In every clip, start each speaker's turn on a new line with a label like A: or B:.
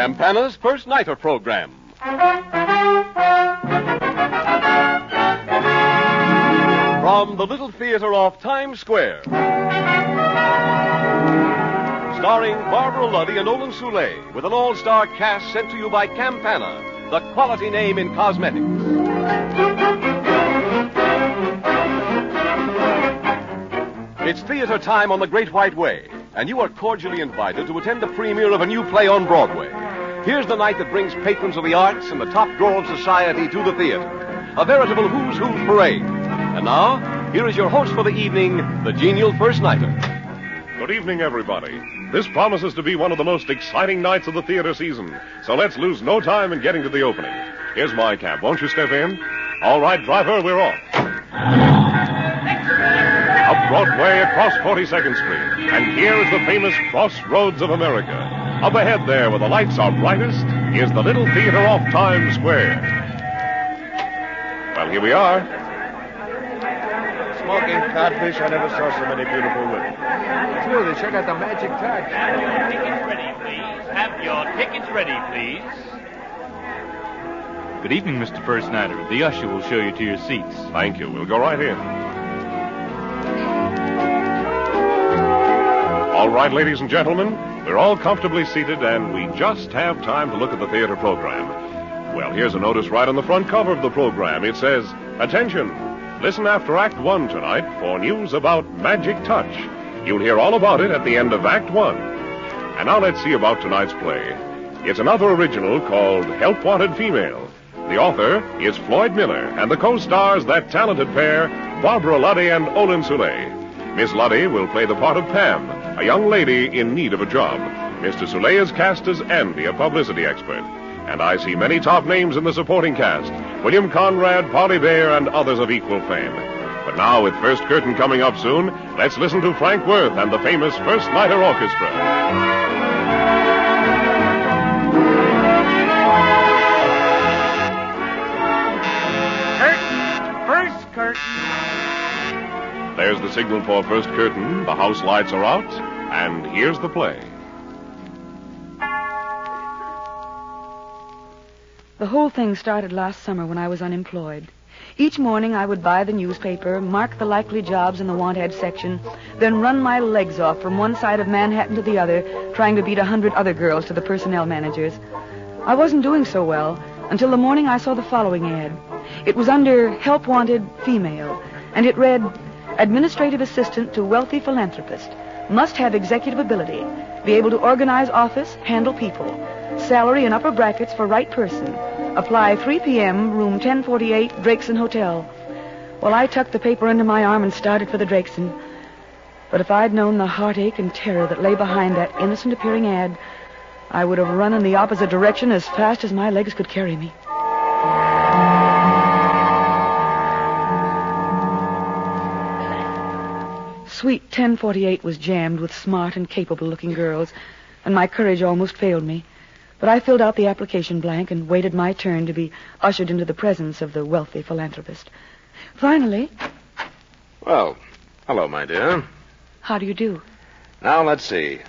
A: Campana's First Nighter program. From the Little Theater off Times Square. Starring Barbara Luddy and Olin Soule, with an all-star cast sent to you by Campana, the quality name in cosmetics. It's theater time on the Great White Way, and you are cordially invited to attend the premiere of a new play on Broadway. Here's the night that brings patrons of the arts and the top draw of society to the theater. A veritable who's who parade. And now, here is your host for the evening, the genial First Nighter.
B: Good evening, everybody. This promises to be one of the most exciting nights of the theater season, so let's lose no time in getting to the opening. Here's my cab. Won't you step in? All right, driver, we're off. Up Broadway across 42nd Street. And here is the famous Crossroads of America. Up ahead there, where the lights are brightest, is the Little Theater off Times Square. Well, here we are.
C: Smoking codfish, I never saw so many beautiful women. Smoothie, check out the magic touch.
D: Have your tickets ready, please. Have your tickets ready, please.
E: Good evening, Mr. First Nighter. The usher will show you to your seats.
B: Thank you. We'll go right in. All right, ladies and gentlemen, we're all comfortably seated, and we just have time to look at the theater program. Well, here's a notice right on the front cover of the program. It says, "Attention! Listen after Act 1 tonight for news about Magic Touch. You'll hear all about it at the end of Act 1. And now let's see about tonight's play. It's another original called Help Wanted Female. The author is Floyd Miller, and the co-stars that talented pair, Barbara Luddy and Olin Soule. Miss Luddy will play the part of Pam, a young lady in need of a job. Mr. Soule is cast as Andy, a publicity expert. And I see many top names in the supporting cast: William Conrad, Polly Bear, and others of equal fame. But now, with First Curtain coming up soon, let's listen to Frank Worth and the famous First Nighter Orchestra.
F: First curtain.
B: There's the signal for First Curtain. The house lights are out, and here's the play.
G: The whole thing started last summer when I was unemployed. Each morning I would buy the newspaper, mark the likely jobs in the want ad section, then run my legs off from one side of Manhattan to the other, trying to beat 100 other girls to the personnel managers. I wasn't doing so well until the morning I saw the following ad. It was under Help Wanted Female, and it read, "Administrative assistant to wealthy philanthropist. Must have executive ability. Be able to organize office, handle people. Salary in upper brackets for right person. Apply 3 p.m., room 1048, Drakeson Hotel." Well, I tucked the paper under my arm and started for the Drakeson. But if I'd known the heartache and terror that lay behind that innocent-appearing ad, I would have run in the opposite direction as fast as my legs could carry me. Suite 1048 was jammed with smart and capable-looking girls, and my courage almost failed me. But I filled out the application blank and waited my turn to be ushered into the presence of the wealthy philanthropist. Finally...
C: Well, hello, my dear.
G: How do you do?
C: Now, let's see.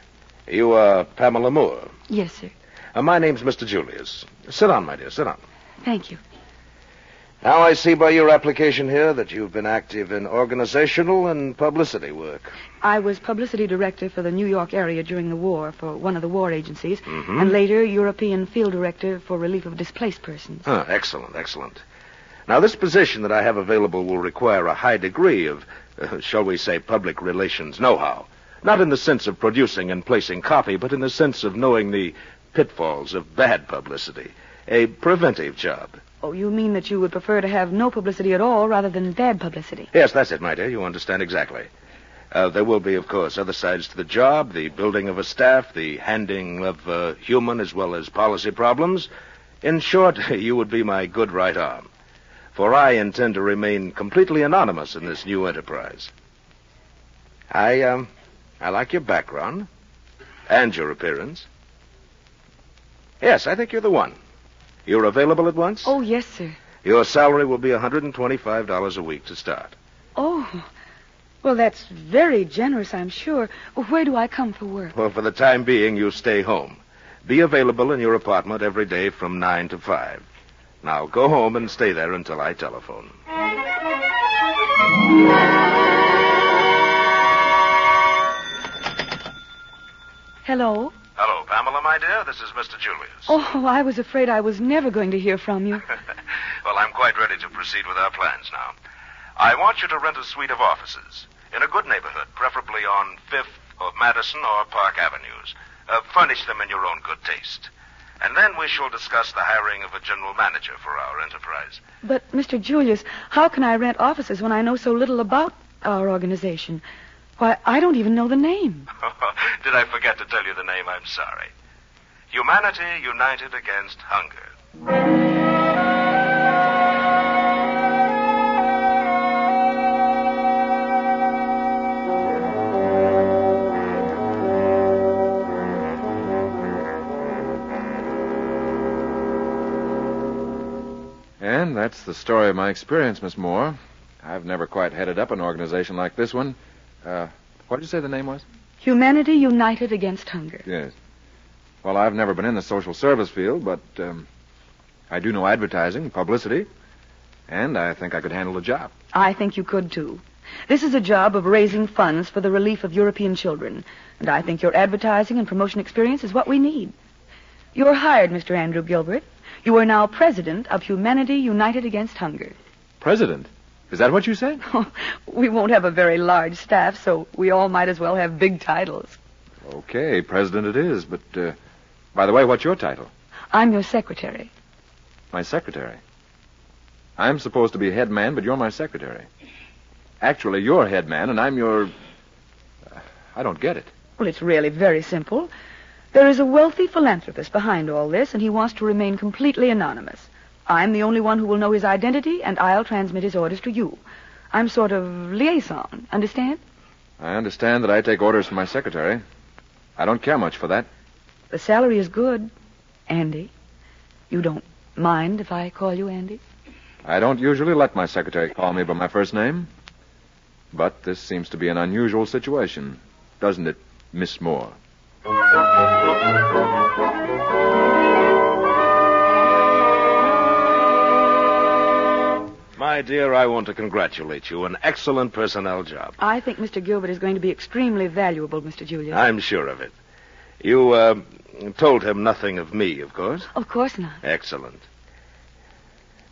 C: You are Pamela Moore.
G: Yes, sir.
C: My name's Mr. Julius. Sit down, my dear, sit down.
G: Thank you.
C: Now, I see by your application here that you've been active in organizational and publicity work.
G: I was publicity director for the New York area during the war for one of the war agencies,
C: Mm-hmm.
G: and later European field director for relief of displaced persons.
C: Excellent, excellent. Now, this position that I have available will require a high degree of, shall we say, public relations know-how. Not in the sense of producing and placing copy, but in the sense of knowing the pitfalls of bad publicity. A preventive job.
G: Oh, you mean that you would prefer to have no publicity at all rather than bad publicity?
C: Yes, that's it, my dear. You understand exactly. There will be, of course, other sides to the job, the building of a staff, the handling of human as well as policy problems. In short, you would be my good right arm. For I intend to remain completely anonymous in this new enterprise. I like your background and your appearance. Yes, I think you're the one. You're available at once?
G: Oh, yes, sir.
C: Your salary will be $125 a week to start.
G: Oh, well, that's very generous, I'm sure. Where do I come for work?
C: Well, for the time being, you stay home. be available in your apartment every day from 9 to 5. Now, go home and stay there until I telephone.
G: Hello?
C: Hello, Pamela, my dear. This is Mr. Julius.
G: Oh, I was afraid I was never going to hear from you.
C: Well, I'm quite ready to proceed with our plans now. I want you to rent a suite of offices in a good neighborhood, preferably on 5th or Madison or Park Avenues. Furnish them in your own good taste. And then we shall discuss the hiring of a general manager for our enterprise.
G: But, Mr. Julius, how can I rent offices when I know so little about our organization? Why, I don't even know the name.
C: Did I forget to tell you the name? I'm sorry. Humanity United Against Hunger.
F: And that's the story of my experience, Miss Moore. I've never quite headed up an organization like this one. What did you say the name was?
G: Humanity United Against Hunger.
F: Yes. Well, I've never been in the social service field, but I do know advertising, publicity, and I think I could handle the job.
G: I think you could, too. This is a job of raising funds for the relief of European children, and I think your advertising and promotion experience is what we need. You're hired, Mr. Andrew Gilbert. You are now president of Humanity United Against Hunger.
F: President? Is that what you said?
G: Oh, we won't have a very large staff, so we all might as well have big titles.
F: Okay, president it is, but, by the way, what's your title?
G: I'm your secretary.
F: My secretary? I'm supposed to be head man, but you're my secretary. Actually, you're head man, and I'm your... I don't get it.
G: Well, it's really very simple. There is a wealthy philanthropist behind all this, and he wants to remain completely anonymous. I'm the only one who will know his identity, and I'll transmit his orders to you. I'm sort of liaison, understand?
F: I understand that I take orders from my secretary. I don't care much for that.
G: The salary is good, Andy. You don't mind if I call you Andy?
F: I don't usually let my secretary call me by my first name. But this seems to be an unusual situation, doesn't it, Miss Moore?
C: My dear, I want to congratulate you. An excellent personnel job.
G: I think Mr. Gilbert is going to be extremely valuable, Mr. Julius.
C: I'm sure of it. You, told him nothing of me, of course?
G: Of course not.
C: Excellent.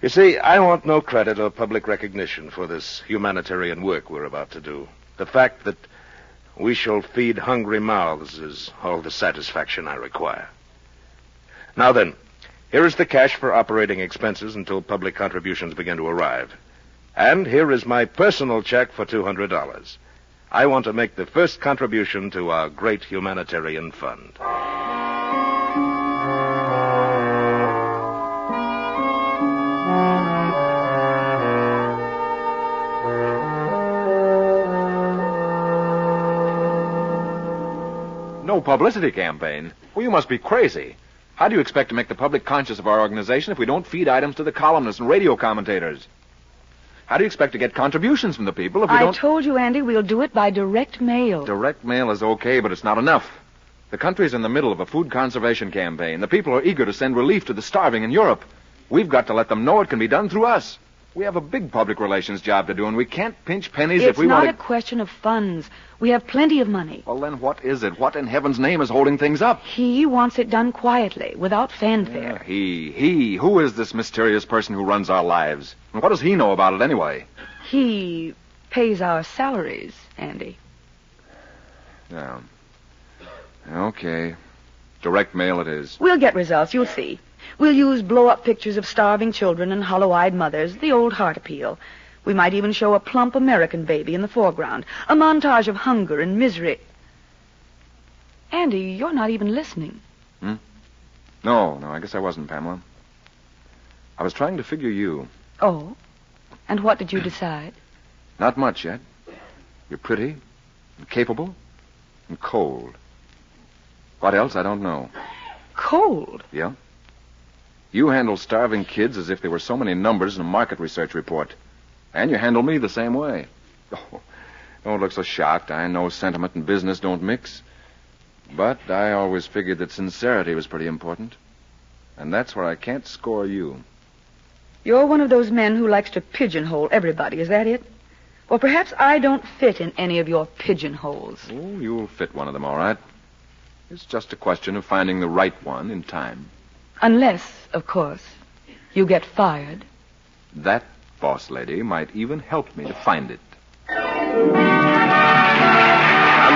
C: You see, I want no credit or public recognition for this humanitarian work we're about to do. The fact that we shall feed hungry mouths is all the satisfaction I require. Now then, here is the cash for operating expenses until public contributions begin to arrive. And here is my personal check for $200. I want to make the first contribution to our great humanitarian fund.
F: No publicity campaign? Well, you must be crazy. How do you expect to make the public conscious of our organization if we don't feed items to the columnists and radio commentators? How do you expect to get contributions from the people if we don't...
G: I told you, Andy, we'll do it by direct mail.
F: Direct mail is okay, but it's not enough. The country's in the middle of a food conservation campaign. The people are eager to send relief to the starving in Europe. We've got to let them know it can be done through us. We have a big public relations job to do, and we can't pinch pennies if we want to...
G: It's not a question of funds. We have plenty of money.
F: Well, then what is it? What in heaven's name is holding things up?
G: He wants it done quietly, without fanfare.
F: He. Who is this mysterious person who runs our lives? And what does he know about it anyway?
G: He pays our salaries, Andy.
F: Yeah. Okay. Direct mail it is.
G: We'll get results, you'll see. We'll use blow-up pictures of starving children and hollow-eyed mothers, the old heart appeal. We might even show a plump American baby in the foreground, a montage of hunger and misery. Andy, you're not even listening.
F: No, I guess I wasn't, Pamela. I was trying to figure you.
G: Oh? And what did you decide?
F: Not much yet. You're pretty, and capable, and cold. What else, I don't know.
G: Cold?
F: Yeah? You handle starving kids as if they were so many numbers in a market research report. And you handle me the same way. Oh, don't look so shocked. I know sentiment and business don't mix. But I always figured that sincerity was pretty important. And that's where I can't score you.
G: You're one of those men who likes to pigeonhole everybody, is that it? Or perhaps I don't fit in any of your pigeonholes.
F: Oh, you'll fit one of them, all right. It's just a question of finding the right one in time.
G: Unless, of course, you get fired.
F: That, boss lady, might even help me to find it.
B: And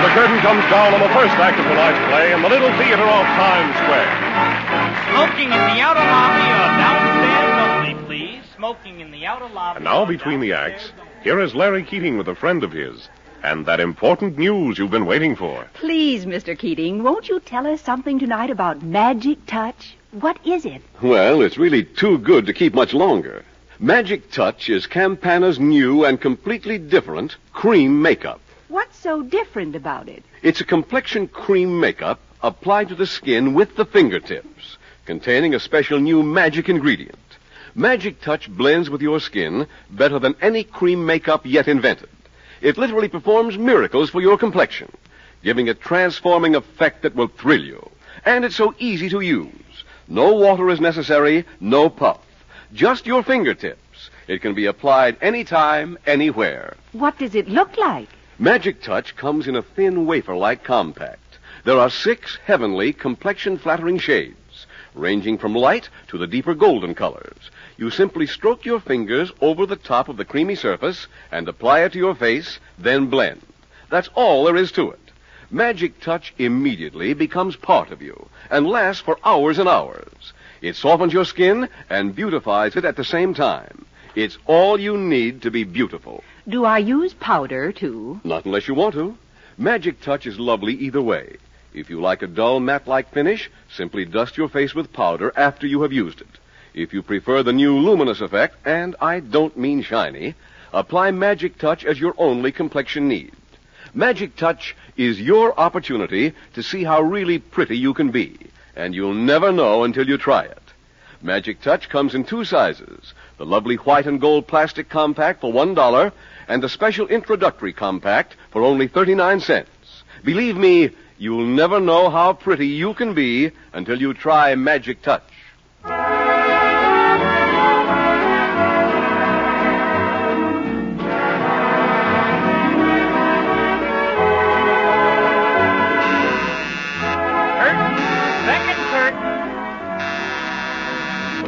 B: the curtain comes down on the first act of tonight's play in the little theater off Times Square.
D: Smoking in the outer lobby or downstairs only, please. Smoking in the outer lobby.
B: And now,
D: or
B: between the
D: downstairs
B: acts,
D: only.
B: here is Larry Keating with a friend of his. And that important news you've been waiting for.
H: Please, Mr. Keating, won't you tell us something tonight about Magic Touch? What is it?
A: Well, it's really too good to keep much longer. Magic Touch is Campana's new and completely different cream makeup.
H: What's so different about it?
A: It's a complexion cream makeup applied to the skin with the fingertips, containing a special new magic ingredient. Magic Touch blends with your skin better than any cream makeup yet invented. It literally performs miracles for your complexion, giving a transforming effect that will thrill you. And it's so easy to use. No water is necessary, no puff. Just your fingertips. It can be applied anytime, anywhere.
H: What does it look like?
A: Magic Touch comes in a thin wafer-like compact. There are 6 heavenly complexion-flattering shades, ranging from light to the deeper golden colors. You simply stroke your fingers over the top of the creamy surface and apply it to your face, then blend. That's all there is to it. Magic Touch immediately becomes part of you and lasts for hours and hours. It softens your skin and beautifies it at the same time. It's all you need to be beautiful.
H: Do I use powder, too?
A: Not unless you want to. Magic Touch is lovely either way. If you like a dull, matte-like finish, simply dust your face with powder after you have used it. If you prefer the new luminous effect, and I don't mean shiny, apply Magic Touch as your only complexion need. Magic Touch is your opportunity to see how really pretty you can be, and you'll never know until you try it. Magic Touch comes in 2 sizes, the lovely white and gold plastic compact for $1 and the special introductory compact for only 39 cents. Believe me, you'll never know how pretty you can be until you try Magic Touch.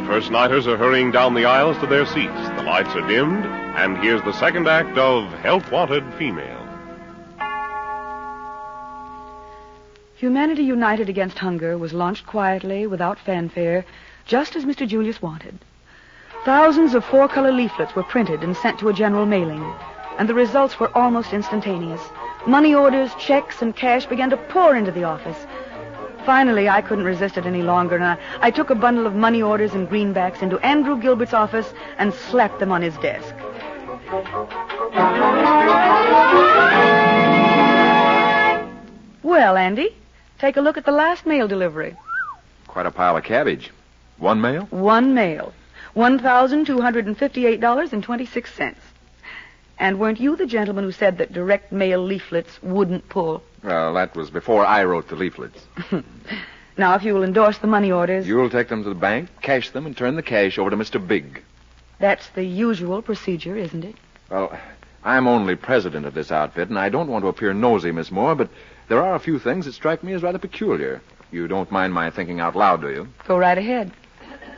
B: First nighters are hurrying down the aisles to their seats. The lights are dimmed, and here's the second act of Help Wanted Female.
G: Humanity United Against Hunger was launched quietly, without fanfare, just as Mr. Julius wanted. Thousands of 4-color leaflets were printed and sent to a general mailing, and the results were almost instantaneous. Money orders, checks, and cash began to pour into the office. Finally, I couldn't resist it any longer, and I took a bundle of money orders and greenbacks into Andrew Gilbert's office and slapped them on his desk. Well, Andy, take a look at the last mail delivery.
F: Quite a pile of cabbage. One mail?
G: One mail. $1,258.26. And weren't you the gentleman who said that direct mail leaflets wouldn't pull?
F: Well, that was before I wrote the leaflets.
G: Now, if you will endorse the money orders...
F: You'll take them to the bank, cash them, and turn the cash over to Mr. Big.
G: That's the usual procedure, isn't it?
F: Well, I'm only president of this outfit, and I don't want to appear nosy, Miss Moore, but there are a few things that strike me as rather peculiar. You don't mind my thinking out loud, do you?
G: Go right ahead.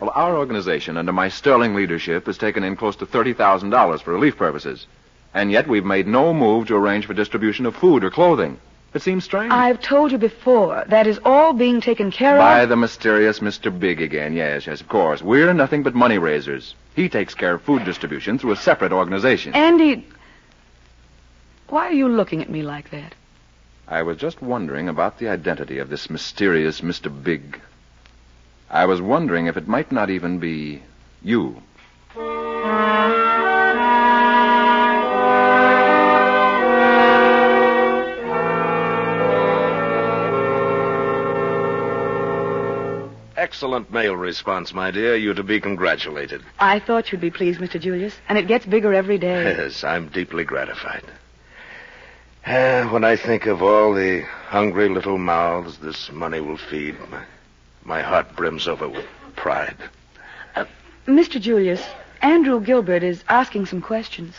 F: Well, our organization, under my sterling leadership, has taken in close to $30,000 for relief purposes. And yet we've made no move to arrange for distribution of food or clothing. It seems strange.
G: I've told you before, that is all being taken care of...
F: By the mysterious Mr. Big again. Yes, of course. We're nothing but money raisers. He takes care of food distribution through a separate organization.
G: Andy, why are you looking at me like that?
F: I was just wondering about the identity of this mysterious Mr. Big. I was wondering if it might not even be you.
C: Excellent mail response, my dear. You're to be congratulated.
G: I thought you'd be pleased, Mr. Julius, and it gets bigger every day.
C: Yes, I'm deeply gratified. When I think of all the hungry little mouths this money will feed. My heart brims over with pride.
G: Mr. Julius, Andrew Gilbert is asking some questions.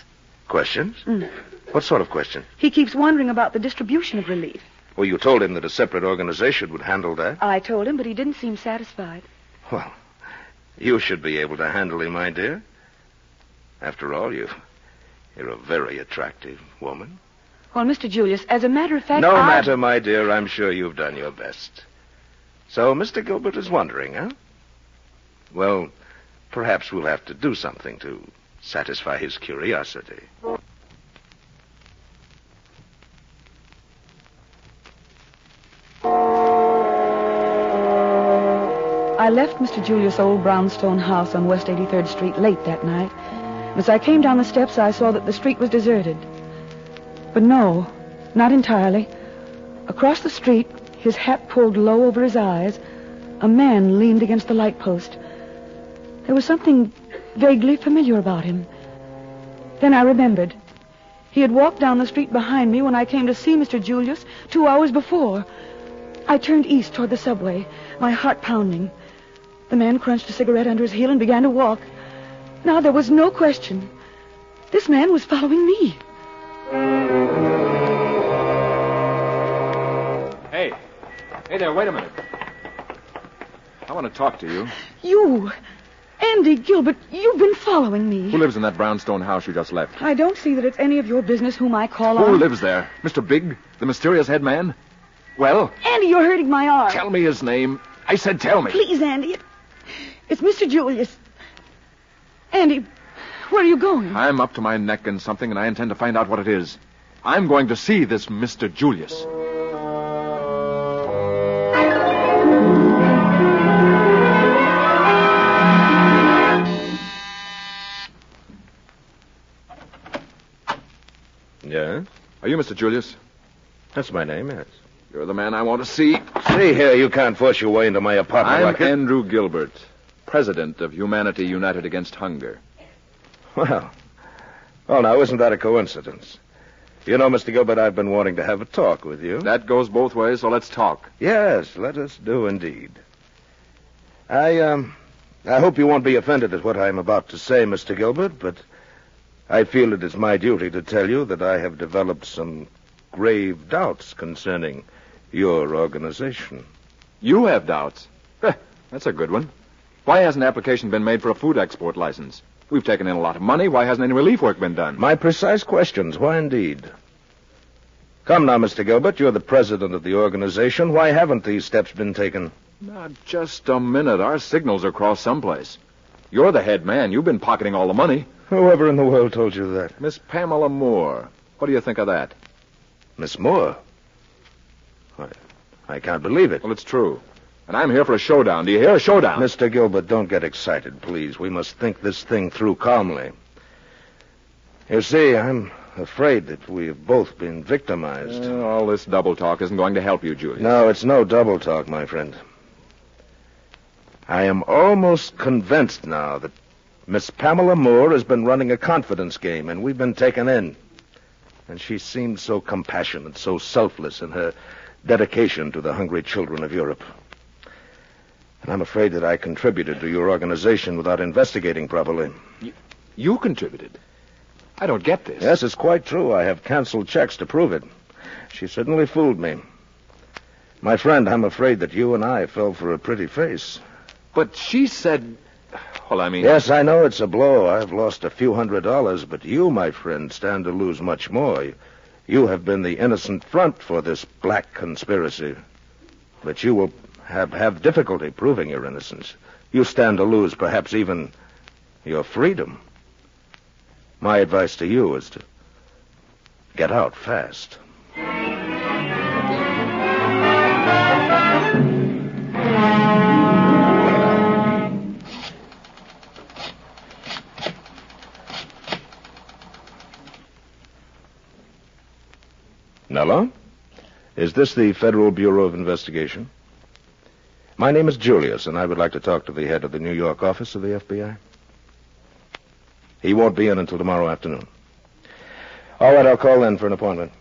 C: Questions?
G: Mm.
C: What sort of question?
G: He keeps wondering about the distribution of relief.
C: Well, you told him that a separate organization would handle that.
G: I told him, but he didn't seem satisfied.
C: Well, you should be able to handle him, my dear. After all, you're a very attractive woman.
G: Well, Mr. Julius, as a matter of fact,
C: No matter, my dear. I'm sure you've done your best. So, Mr. Gilbert is wondering, huh? Well, perhaps we'll have to do something to satisfy his curiosity.
G: I left Mr. Julius' old brownstone house on West 83rd Street late that night. As I came down the steps, I saw that the street was deserted. But no, not entirely. Across the street, his hat pulled low over his eyes, a man leaned against the light post. There was something vaguely familiar about him. Then I remembered. He had walked down the street behind me when I came to see Mr. Julius 2 hours before. I turned east toward the subway, my heart pounding. The man crunched a cigarette under his heel and began to walk. Now there was no question. This man was following me.
F: Hey. Hey there, wait a minute. I want to talk to you.
G: You, Andy Gilbert, you've been following me.
F: Who lives in that brownstone house you just left?
G: I don't see that it's any of your business whom I call on.
F: Who lives there? Mr. Big? The mysterious head man? Well?
G: Andy, you're hurting my arm.
F: Tell me his name. I said tell me.
G: Please, Andy. It's Mr. Julius. Andy, where are you going?
F: I'm up to my neck in something, and I intend to find out what it is. I'm going to see this Mr. Julius.
C: Yes?
F: Are you Mr. Julius?
C: That's my name, yes.
F: You're the man I want to see.
C: See here, you can't force your way into my apartment
F: I'm
C: like it.
F: Andrew Gilbert, president of Humanity United Against Hunger.
C: Well, now, isn't that a coincidence? You know, Mr. Gilbert, I've been wanting to have a talk with you.
F: That goes both ways, so let's talk.
C: Yes, let us do indeed. I hope you won't be offended at what I'm about to say, Mr. Gilbert, but I feel it is my duty to tell you that I have developed some grave doubts concerning your organization.
F: You have doubts? That's a good one. Why hasn't an application been made for a food export license? We've taken in a lot of money. Why hasn't any relief work been done?
C: My precise questions. Why, indeed? Come now, Mr. Gilbert. You're the president of the organization. Why haven't these steps been taken?
F: Now, just a minute. Our signals are crossed someplace. You're the head man. You've been pocketing all the money.
C: Whoever in the world told you that?
F: Miss Pamela Moore. What do you think of that?
C: Miss Moore? I can't believe it.
F: Well, it's true. And I'm here for a showdown. Do you hear? A showdown.
C: Mr. Gilbert, don't get excited, please. We must think this thing through calmly. You see, I'm afraid that we have both been victimized.
F: All this double talk isn't going to help you, Julius.
C: No, it's no double talk, my friend. I am almost convinced now that Miss Pamela Moore has been running a confidence game, and we've been taken in. And she seemed so compassionate, so selfless in her dedication to the hungry children of Europe. And I'm afraid that I contributed to your organization without investigating properly.
F: You contributed? I don't get this.
C: Yes, it's quite true. I have canceled checks to prove it. She certainly fooled me. My friend, I'm afraid that you and I fell for a pretty face.
F: But she said... Well, I mean...
C: Yes, I know it's a blow. I've lost a few $100s, but you, my friend, stand to lose much more. You have been the innocent front for this black conspiracy. But you will have difficulty proving your innocence. You stand to lose perhaps even your freedom. My advice to you is to get out fast. Nello? Is this the Federal Bureau of Investigation? My name is Julius, and I would like to talk to the head of the New York office of the FBI. He won't be in until tomorrow afternoon. All right, I'll call in for an appointment.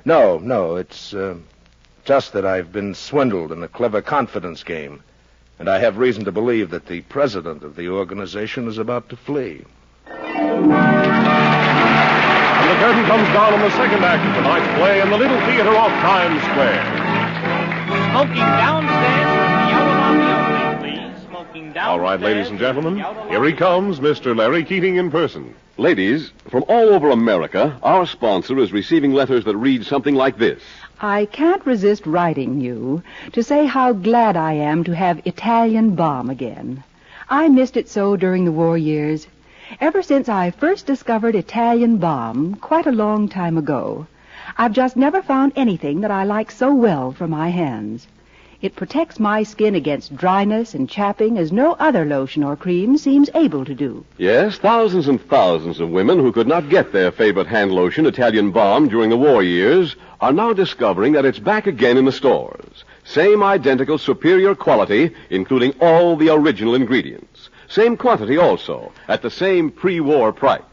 C: No, it's just that I've been swindled in a clever confidence game, and I have reason to believe that the president of the organization is about to flee.
B: And the curtain comes down on the second act of tonight's play in the Little Theater off Times Square.
D: Smoking downstairs in the outer lobby only, please. Smoking downstairs.
B: All right, ladies and gentlemen, here he comes, Mr. Larry Keating in person.
A: Ladies, from all over America, our sponsor is receiving letters that read something like this.
H: I can't resist writing you to say how glad I am to have Italian Bomb again. I missed it so during the war years. Ever since I first discovered Italian Bomb quite a long time ago, I've just never found anything that I like so well for my hands. It protects my skin against dryness and chapping as no other lotion or cream seems able to do.
A: Yes, thousands and thousands of women who could not get their favorite hand lotion, Italian Bomb, during the war years are now discovering that it's back again in the stores. Same identical superior quality, including all the original ingredients. Same quantity also, at the same pre-war price.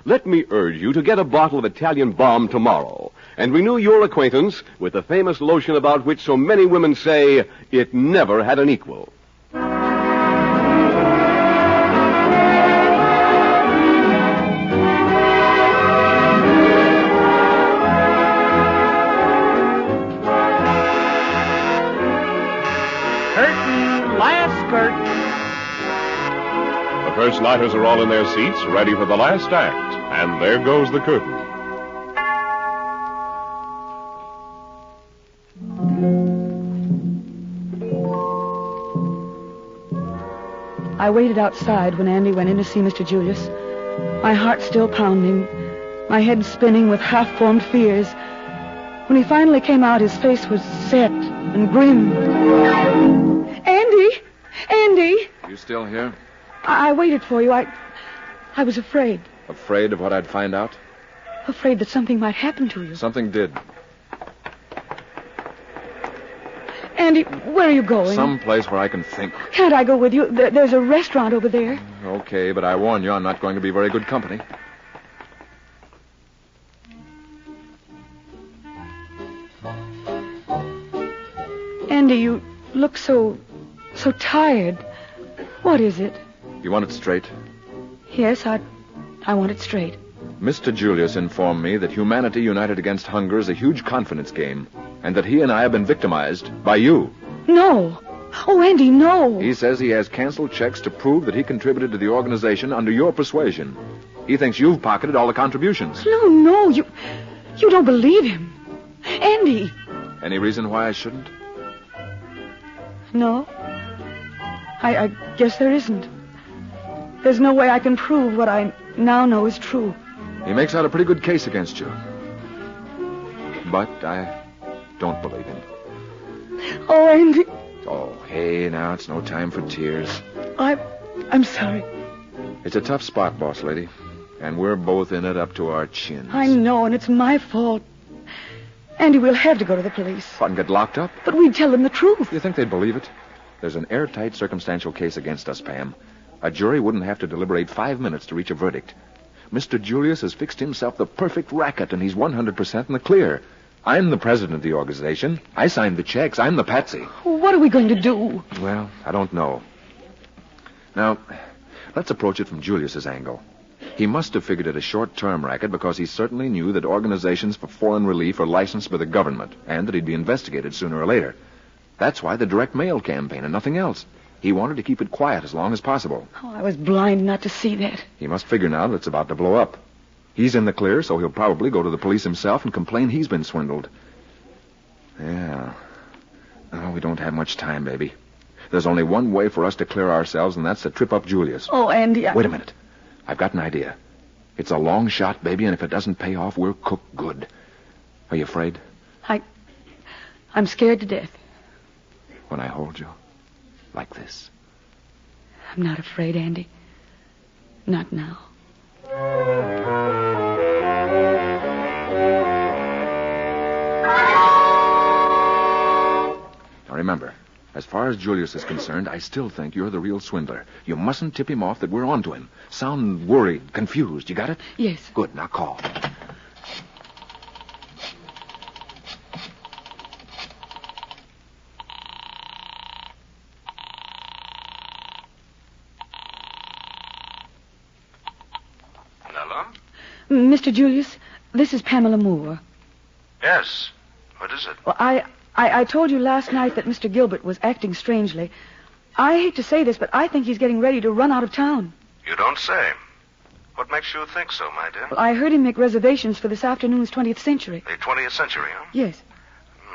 A: Let me urge you to get a bottle of Italian Bomb tomorrow and renew your acquaintance with the famous lotion about which so many women say it never had an equal.
D: Curtain, last curtain.
B: The first nighters are all in their seats, ready for the last act. And there goes the curtain.
G: I waited outside when Andy went in to see Mr. Julius. My heart still pounding, my head spinning with half-formed fears. When he finally came out, his face was set and grim. Andy! Andy!
F: You still here?
G: I waited for you. I was afraid.
F: Afraid of what I'd find out?
G: Afraid that something might happen to you.
F: Something did.
G: Andy, where are you going?
F: Someplace where I can think.
G: Can't I go with you? There's a restaurant over there.
F: Okay, but I warn you, I'm not going to be very good company.
G: Andy, you look so tired. What is it?
F: You want it straight?
G: Yes, I want it straight.
F: Mr. Julius informed me that humanity united against hunger is a huge confidence game, and that he and I have been victimized by you.
G: No. Oh, Andy, no.
F: He says he has canceled checks to prove that he contributed to the organization under your persuasion. He thinks you've pocketed all the contributions.
G: No, you don't believe him. Andy.
F: Any reason why I shouldn't?
G: No. I guess there isn't. There's no way I can prove what I now know is true.
F: He makes out a pretty good case against you. But I don't believe him.
G: Oh, Andy.
F: Oh, hey, now it's no time for tears.
G: I'm sorry.
F: It's a tough spot, boss lady. And we're both in it up to our chins.
G: I know, and it's my fault. Andy, we'll have to go to the police.
F: What, and get locked up?
G: But we'd tell them the truth.
F: You think they'd believe it? There's an airtight circumstantial case against us, Pam. A jury wouldn't have to deliberate 5 minutes to reach a verdict. Mr. Julius has fixed himself the perfect racket, and he's 100% in the clear. I'm the president of the organization. I signed the checks. I'm the patsy.
G: What are we going to do?
F: Well, I don't know. Now, let's approach it from Julius's angle. He must have figured it a short-term racket because he certainly knew that organizations for foreign relief are licensed by the government and that he'd be investigated sooner or later. That's why the direct mail campaign and nothing else. He wanted to keep it quiet as long as possible.
G: Oh, I was blind not to see that.
F: He must figure now that it's about to blow up. He's in the clear, so he'll probably go to the police himself and complain he's been swindled. Yeah. Oh, we don't have much time, baby. There's only one way for us to clear ourselves, and that's to trip up Julius.
G: Oh, Andy,
F: Wait a minute. I've got an idea. It's a long shot, baby, and if it doesn't pay off, we're cooked good. Are you afraid?
G: I'm scared to death.
F: When I hold you? Like this?
G: I'm not afraid, Andy. Not now.
F: Now remember, as far as Julius is concerned, I still think you're the real swindler. You mustn't tip him off that we're onto him. Sound worried, confused. You got it?
G: Yes.
F: Good. Now call.
G: Mr. Julius, this is Pamela Moore.
C: Yes. What is it?
G: Well, I told you last night that Mr. Gilbert was acting strangely. I hate to say this, but I think he's getting ready to run out of town.
C: You don't say. What makes you think so, my dear?
G: Well, I heard him make reservations for this afternoon's 20th Century.
C: The 20th Century, huh?
G: Yes.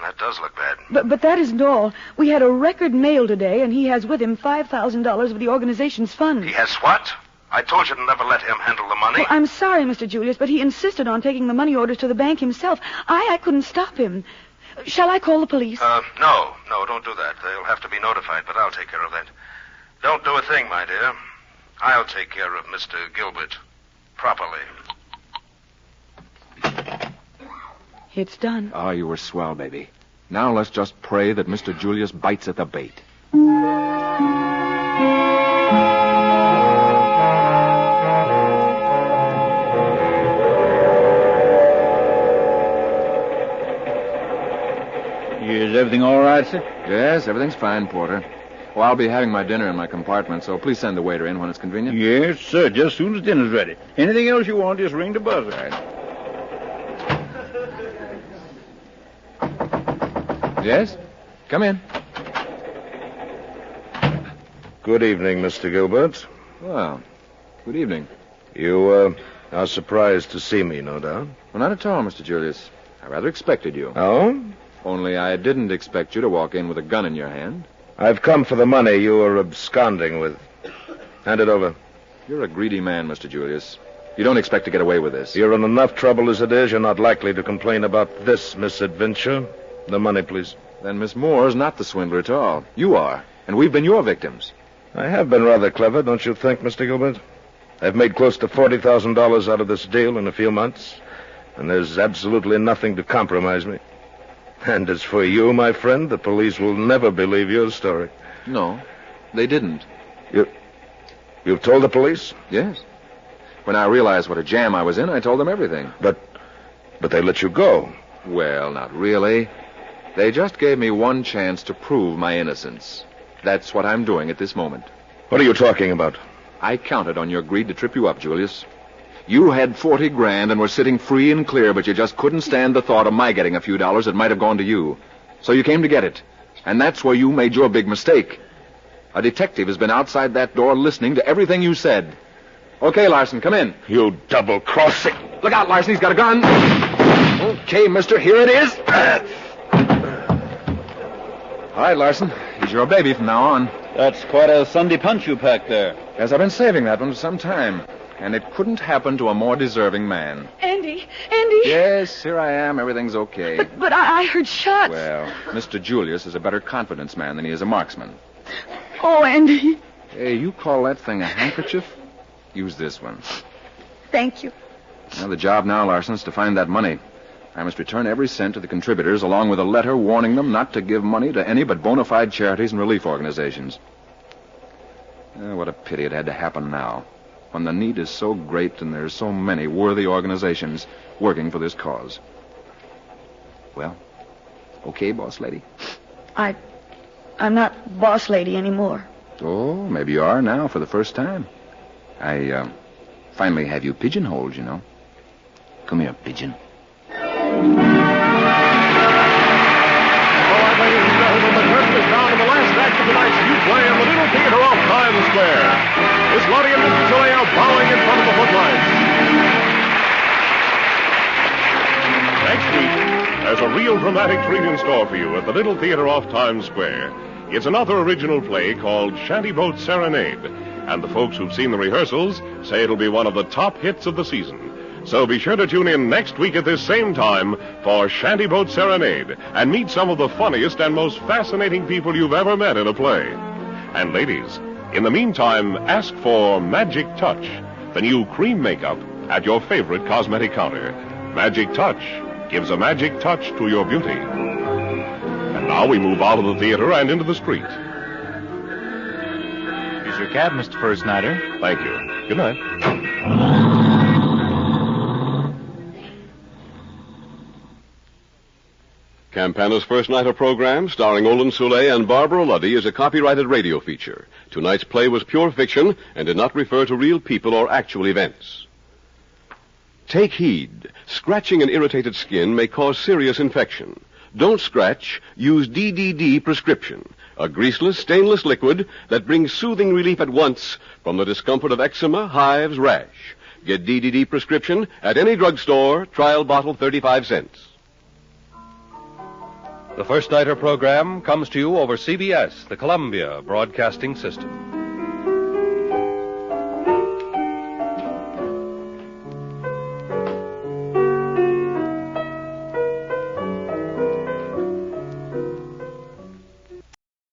C: That does look bad.
G: But that isn't all. We had a record mail today, and he has with him $5,000 of the organization's funds.
C: He has what? I told you to never let him handle the money.
G: Well, I'm sorry, Mr. Julius, but he insisted on taking the money orders to the bank himself. I couldn't stop him. Shall I call the police?
C: No, don't do that. They'll have to be notified, but I'll take care of that. Don't do a thing, my dear. I'll take care of Mr. Gilbert properly.
G: It's done.
F: Oh, you were swell, baby. Now let's just pray that Mr. Julius bites at the bait.
I: Is everything all right, sir?
F: Yes, everything's fine, Porter. Well, I'll be having my dinner in my compartment, so please send the waiter in when it's convenient.
I: Yes, sir, just as soon as dinner's ready. Anything else you want, just ring the buzzer.
F: Right. Yes? Come in.
C: Good evening, Mr. Gilbert.
F: Well, good evening.
C: You, are surprised to see me, no doubt.
F: Well, not at all, Mr. Julius. I rather expected you.
C: Oh?
F: Only I didn't expect you to walk in with a gun in your hand.
C: I've come for the money you were absconding with. Hand it over.
F: You're a greedy man, Mr. Julius. You don't expect to get away with this.
C: You're in enough trouble as it is. You're not likely to complain about this misadventure. The money, please.
F: Then Miss Moore's not the swindler at all. You are, and we've been your victims.
C: I have been rather clever, don't you think, Mr. Gilbert? I've made close to $40,000 out of this deal in a few months, and there's absolutely nothing to compromise me. And as for you, my friend, the police will never believe your story.
F: No, they didn't.
C: You've told the police?
F: Yes. When I realized what a jam I was in, I told them everything.
C: But they let you go.
F: Well, not really. They just gave me one chance to prove my innocence. That's what I'm doing at this moment.
C: What are you talking about?
F: I counted on your greed to trip you up, Julius. You had $40,000 and were sitting free and clear, but you just couldn't stand the thought of my getting a few dollars that might have gone to you. So you came to get it. And that's where you made your big mistake. A detective has been outside that door listening to everything you said. Okay, Larson, come in.
C: You double-crossing...
F: Look out, Larson, he's got a gun. Okay, mister, here it is. All right, Larson, he's your baby from now on.
I: That's quite a Sunday punch you packed there.
F: Yes, I've been saving that one for some time. And it couldn't happen to a more deserving man.
G: Andy!
F: Yes, here I am. Everything's okay.
G: But I heard shots.
F: Well, Mr. Julius is a better confidence man than he is a marksman.
G: Oh, Andy.
F: Hey, you call that thing a handkerchief? Use this one.
G: Thank you.
F: Well, the job now, Larson, is to find that money. I must return every cent to the contributors, along with a letter warning them not to give money to any but bona fide charities and relief organizations. What a pity it had to happen now, when the need is so great and there's so many worthy organizations working for this cause. Well, okay, boss lady?
G: I'm not boss lady anymore.
F: Oh, maybe you are now for the first time. I finally have you pigeonholed, you know. Come here, pigeon.
B: All right, ladies and gentlemen, the curtain is down on the last act of tonight's new play in the Little Theater off Times Square. Miss Lottie and Mr. Soleil are bowing in front of the footlights. Next week, there's a real dramatic treat in store for you at the Little Theater off Times Square. It's another original play called Shantyboat Serenade, and the folks who've seen the rehearsals say it'll be one of the top hits of the season. So be sure to tune in next week at this same time for Shantyboat Serenade and meet some of the funniest and most fascinating people you've ever met in a play. And ladies, in the meantime, ask for Magic Touch, the new cream makeup at your favorite cosmetic counter. Magic Touch gives a magic touch to your beauty. And now we move out of the theater and into the street.
E: Here's your cab, Mr. First Nighter.
B: Thank you. Good night.
A: Campana's First Nighter program, starring Olin Soule and Barbara Luddy, is a copyrighted radio feature. Tonight's play was pure fiction and did not refer to real people or actual events. Take heed. Scratching an irritated skin may cause serious infection. Don't scratch. Use DDD prescription, a greaseless, stainless liquid that brings soothing relief at once from the discomfort of eczema, hives, rash. Get DDD prescription at any drugstore, trial bottle 35 cents.
J: The First Nighter program comes to you over CBS, the Columbia Broadcasting System.